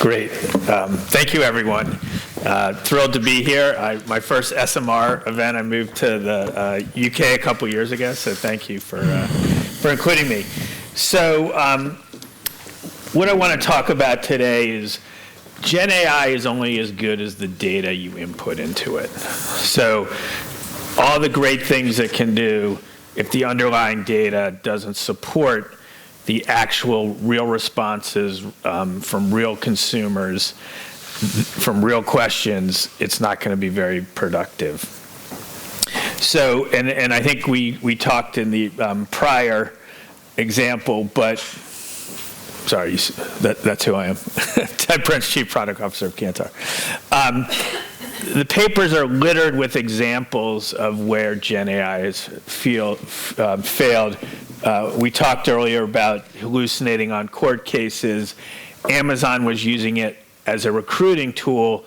Great. Thank you, everyone. Thrilled to be here. My first Esomar event, I moved to the UK a couple years ago, so thank you for including me. So what I want to talk about today is Gen AI is only as good as the data you input into it. So all the great things it can do, if the underlying data doesn't support the actual real responses from real consumers, from real questions, it's not going to be very productive. So, and I think we talked in the prior example, but sorry, that's who I am. Ted Prince, Chief Product Officer of KANTAR. The papers are littered with examples of where Gen AI has failed. We talked earlier about hallucinating on court cases. Amazon was using it as a recruiting tool.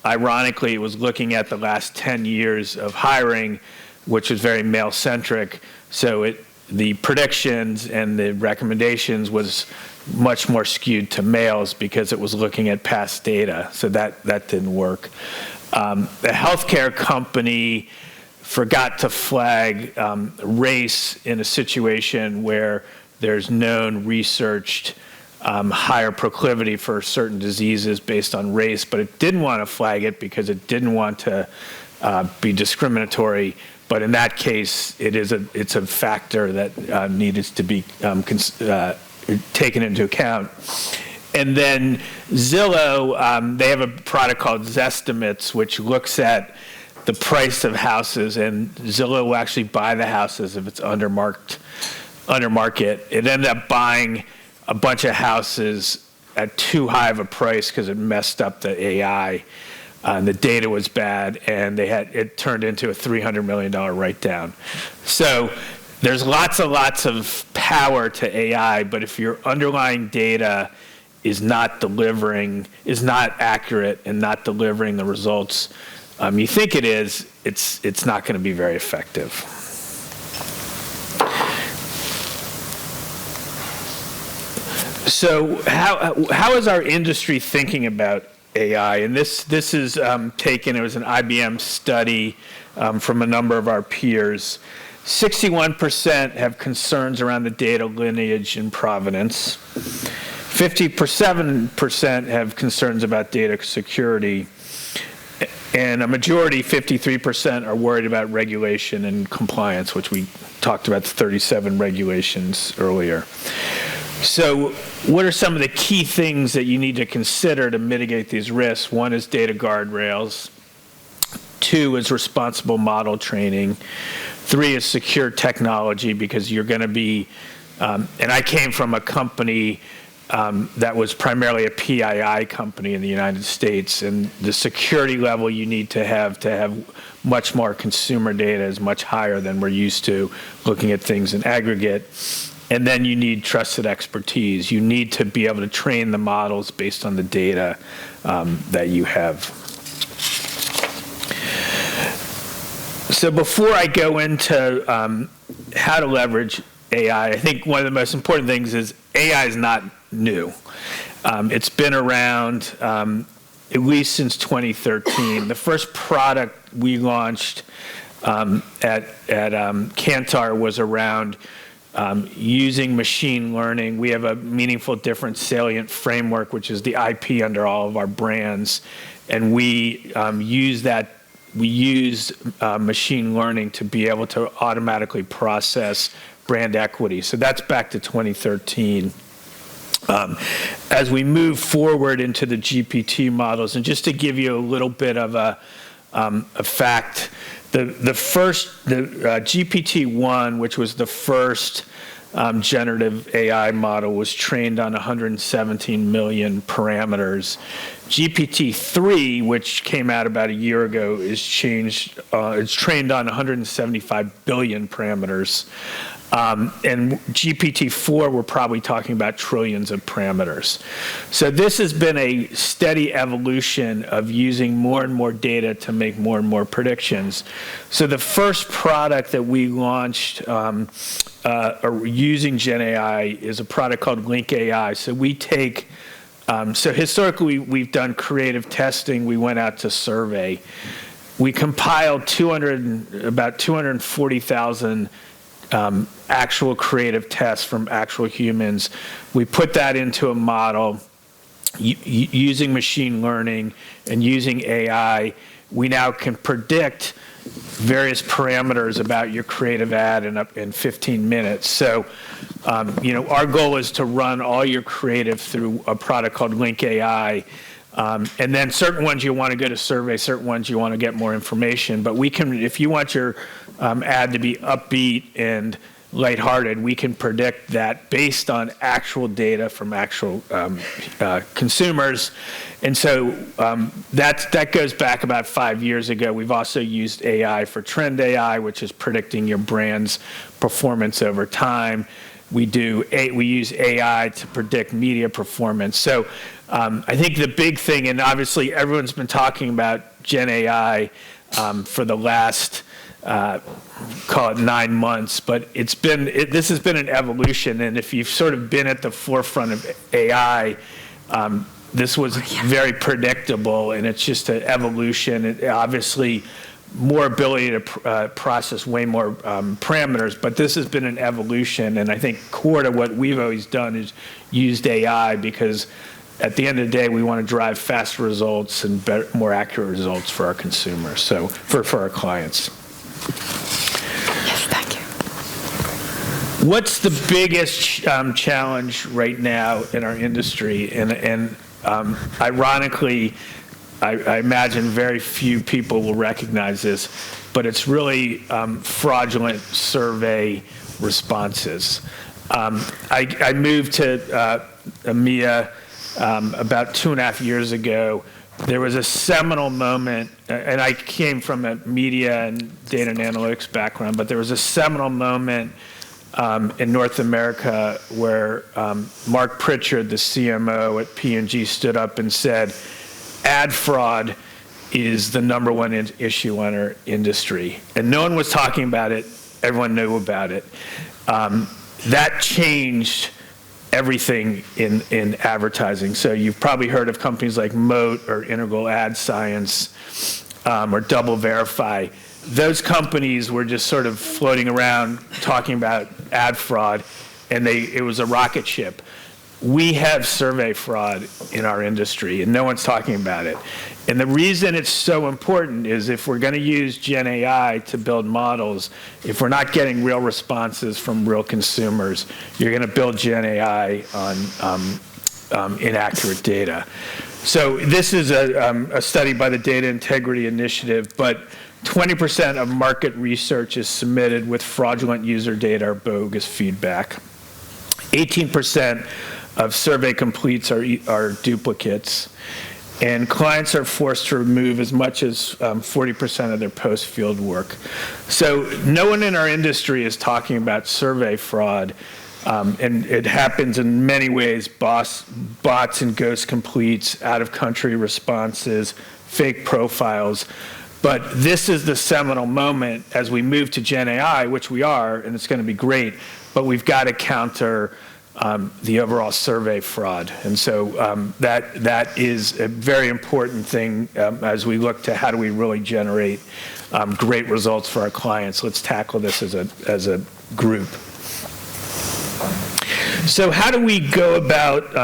Ironically, it was looking at the last 10 years of hiring, which was very male-centric. So the predictions and the recommendations was much more skewed to males because it was looking at past data. So that didn't work. The healthcare company forgot to flag race in a situation where there's known researched higher proclivity for certain diseases based on race, but it didn't want to flag it because it didn't want to be discriminatory. But in that case, it's a factor that needed to be taken into account. And then Zillow, they have a product called Zestimates, which looks at the price of houses, and Zillow will actually buy the houses if it's under market. It ended up buying a bunch of houses at too high of a price because it messed up the AI, and the data was bad, and it turned into a $300 million write-down. So there's lots of power to AI, but if your underlying data is not accurate and not delivering the results you think it is, it's not going to be very effective. So how is our industry thinking about AI? And this is taken, it was an IBM study from a number of our peers. 61% have concerns around the data lineage and provenance. 57% have concerns about data security. And a majority, 53%, are worried about regulation and compliance, which we talked about the 37 regulations earlier. So what are some of the key things that you need to consider to mitigate these risks? One is data guardrails. 2 is responsible model training. 3 is secure technology, because you're going to be, and I came from a company that was primarily a PII company in the United States, and the security level you need to have much more consumer data is much higher than we're used to looking at things in aggregate. And then you need trusted expertise. You need to be able to train the models based on the data that you have. So before I go into how to leverage AI, I think one of the most important things is AI is not new. It's been around at least since 2013. The first product we launched at KANTAR was around using machine learning. We have a meaningful difference salient framework, which is the IP under all of our brands, and we use machine learning to be able to automatically process brand equity. So that's back to 2013. As we move forward into the GPT models, and just to give you a little bit of a fact, the GPT-1, which was the first generative AI model, was trained on 117 million parameters. GPT-3, which came out about a year ago, it's trained on 175 billion parameters. And GPT-4, we're probably talking about trillions of parameters. So this has been a steady evolution of using more and more data to make more and more predictions. So the first product that we launched using Gen AI is a product called Link AI. So we take So historically, we've done creative testing. We went out to survey. We compiled about 240,000 actual creative tests from actual humans. We put that into a model using machine learning and using AI. We now can predict various parameters about your creative ad in 15 minutes. So, our goal is to run all your creative through a product called Link AI. And then certain ones you want to go to survey, certain ones you want to get more information. But we can, if you want your ad to be upbeat and lighthearted, we can predict that based on actual data from actual consumers. And so that goes back about 5 years ago. We've also used AI for Trend AI, which is predicting your brand's performance over time. We use AI to predict media performance. So I think the big thing, and obviously everyone's been talking about Gen AI for the last call it 9 months, but this has been an evolution. And if you've sort of been at the forefront of AI, this was very predictable, and it's just an evolution. It obviously more ability to process way more parameters, but this has been an evolution. And I think core to what we've always done is used AI, because at the end of the day, we want to drive faster results and better, more accurate results for our consumers, so for our clients. Yes, thank you. What's the biggest challenge right now in our industry? And ironically, I imagine very few people will recognize this, but it's really fraudulent survey responses. I moved to EMEA about 2.5 years ago. There was a seminal moment, and I came from a media and data and analytics background, but there was a seminal moment in North America where Mark Pritchard, the CMO at P&G, stood up and said, ad fraud is the #1 issue in our industry. And no one was talking about it. Everyone knew about it. That changed everything in advertising. So you've probably heard of companies like Moat or Integral Ad Science or Double Verify. Those companies were just sort of floating around talking about ad fraud, and it was a rocket ship. We have survey fraud in our industry, and no one's talking about it. And the reason it's so important is if we're going to use Gen AI to build models, if we're not getting real responses from real consumers, you're going to build Gen AI on inaccurate data. So this is a study by the Data Integrity Initiative, but 20% of market research is submitted with fraudulent user data or bogus feedback. 18% of survey completes are duplicates, and clients are forced to remove as much as 40% of their post-field work. So no one in our industry is talking about survey fraud, and it happens in many ways: bots and ghost completes, out-of-country responses, fake profiles. But this is the seminal moment as we move to Gen AI, which we are, and it's going to be great, but we've got to counter the overall survey fraud. And so that is a very important thing as we look to how do we really generate great results for our clients. Let's tackle this as a group. So how do we go about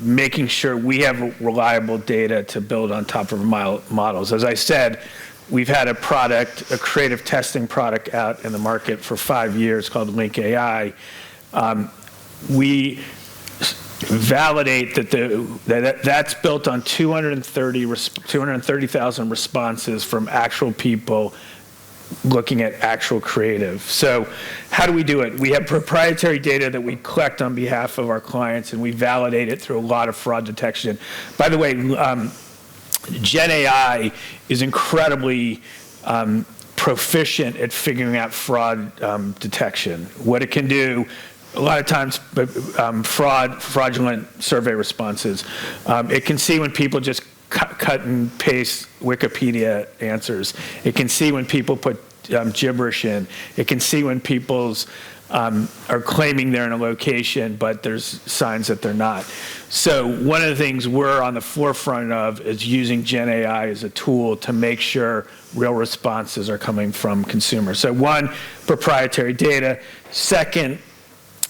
making sure we have reliable data to build on top of models? As I said, we've had a creative testing product out in the market for 5 years called Link AI. We validate that's built on 230,000 responses from actual people looking at actual creative. So how do we do it? We have proprietary data that we collect on behalf of our clients, and we validate it through a lot of fraud detection. By the way, Gen AI is incredibly proficient at figuring out fraud detection. What it can do, a lot of times, fraudulent survey responses. It can see when people just cut and paste Wikipedia answers. It can see when people put gibberish in. It can see when people's are claiming they're in a location, but there's signs that they're not. So one of the things we're on the forefront of is using Gen AI as a tool to make sure real responses are coming from consumers. So one, proprietary data. Second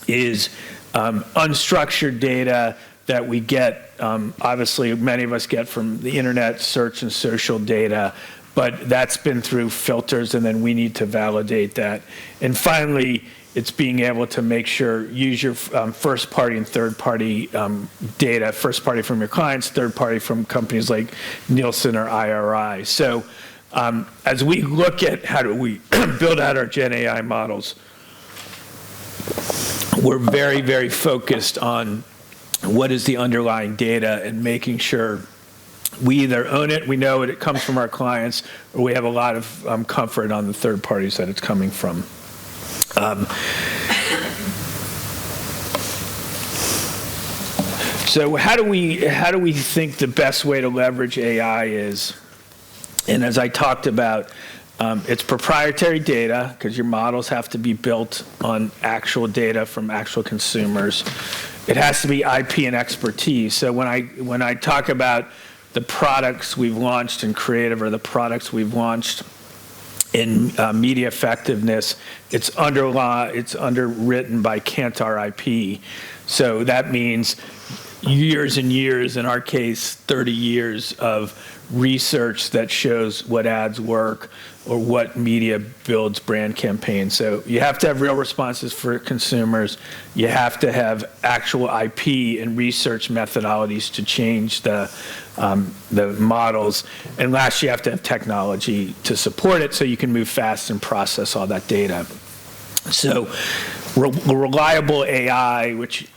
is unstructured data that we get, obviously many of us get from the internet, search and social data, but that's been through filters and then we need to validate that. And finally, it's being able to make sure, use your first party and third party data, first party from your clients, third party from companies like Nielsen or IRI. So as we look at how do we build out our Gen AI models, we're very, very focused on what is the underlying data and making sure we either own it, we know it comes from our clients, or we have a lot of comfort on the third parties that it's coming from. So how do we think the best way to leverage AI is? And as I talked about, it's proprietary data because your models have to be built on actual data from actual consumers. It has to be IP and expertise. So when I talk about the products we've launched in creative or the products we've launched in media effectiveness, it's underwritten by KANTAR IP. So that means years and years, in our case, 30 years of research that shows what ads work or what media builds brand campaigns. So you have to have real responses for consumers. You have to have actual IP and research methodologies to change the models. And last, you have to have technology to support it so you can move fast and process all that data. So reliable AI, which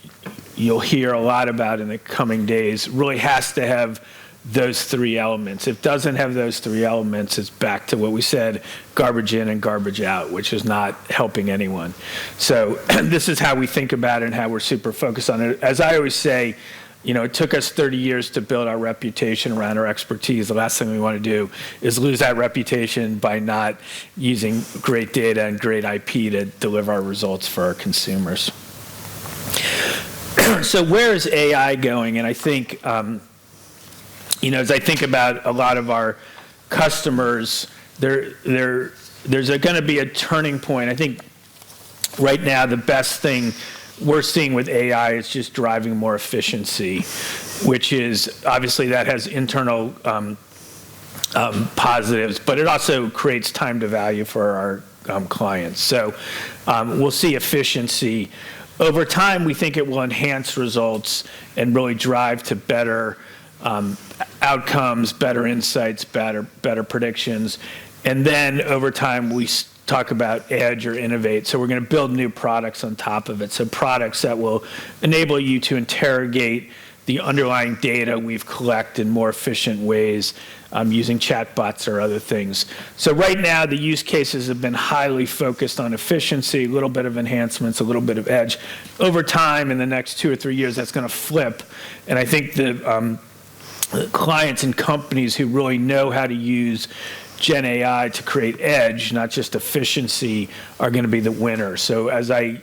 you'll hear a lot about in the coming days, really has to have those three elements. If it doesn't have those three elements, it's back to what we said, garbage in and garbage out, which is not helping anyone. So this is how we think about it and how we're super focused on it. As I always say, it took us 30 years to build our reputation around our expertise. The last thing we want to do is lose that reputation by not using great data and great IP to deliver our results for our consumers. So where is AI going? And I think, as I think about a lot of our customers, there's going to be a turning point. I think right now the best thing we're seeing with AI is just driving more efficiency, which is obviously that has internal positives, but it also creates time to value for our clients. So we'll see efficiency. Over time, we think it will enhance results and really drive to better outcomes, better insights, better predictions. And then over time, we talk about edge or innovate. So we're going to build new products on top of it. So products that will enable you to interrogate the underlying data we've collected in more efficient ways using chatbots or other things. So right now, the use cases have been highly focused on efficiency, a little bit of enhancements, a little bit of edge. Over time, in the next 2 or 3 years, that's going to flip. And I think the clients and companies who really know how to use Gen AI to create edge, not just efficiency, are going to be the winner. So as I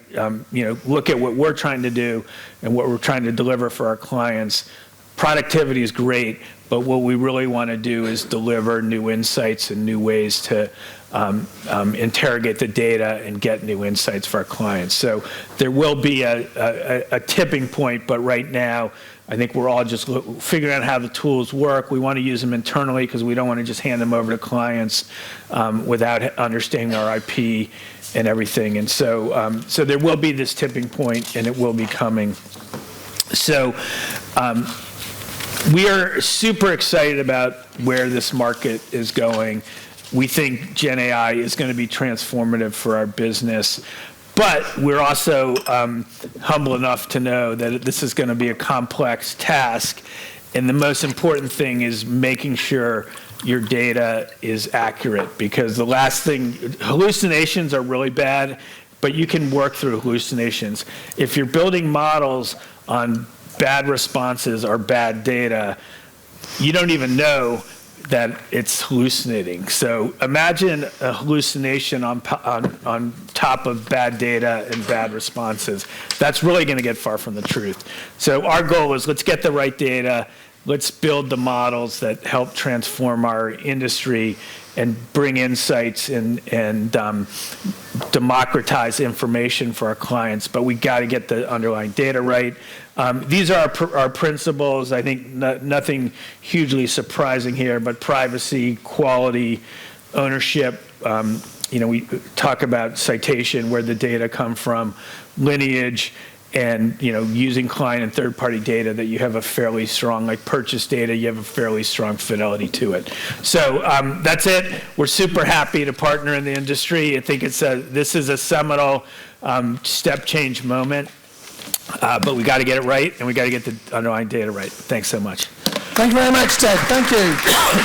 look at what we're trying to do and what we're trying to deliver for our clients, productivity is great, but what we really want to do is deliver new insights and new ways to interrogate the data and get new insights for our clients. So there will be a tipping point, but right now, I think we're all just figuring out how the tools work. We want to use them internally because we don't want to just hand them over to clients without understanding our IP and everything. And so there will be this tipping point, and it will be coming. So we are super excited about where this market is going. We think Gen AI is going to be transformative for our business. But we're also humble enough to know that this is going to be a complex task. And the most important thing is making sure your data is accurate, because the last thing, hallucinations are really bad, but you can work through hallucinations. If you're building models on bad responses or bad data, you don't even know that it's hallucinating. So imagine a hallucination on top of bad data and bad responses. That's really going to get far from the truth. So our goal is, let's get the right data, let's build the models that help transform our industry and bring insights and democratize information for our clients, but we got to get the underlying data right. These are our principles. I think nothing hugely surprising here, but privacy, quality, ownership. We talk about citation, where the data come from, lineage, and using client and third-party data that you have a fairly strong, like purchase data, you have a fairly strong fidelity to it. So that's it. We're super happy to partner in the industry. I think this is a seminal step change moment, but we got to get it right, and we got to get the underlying data right. Thanks so much. Thank you very much, Ted. Thank you.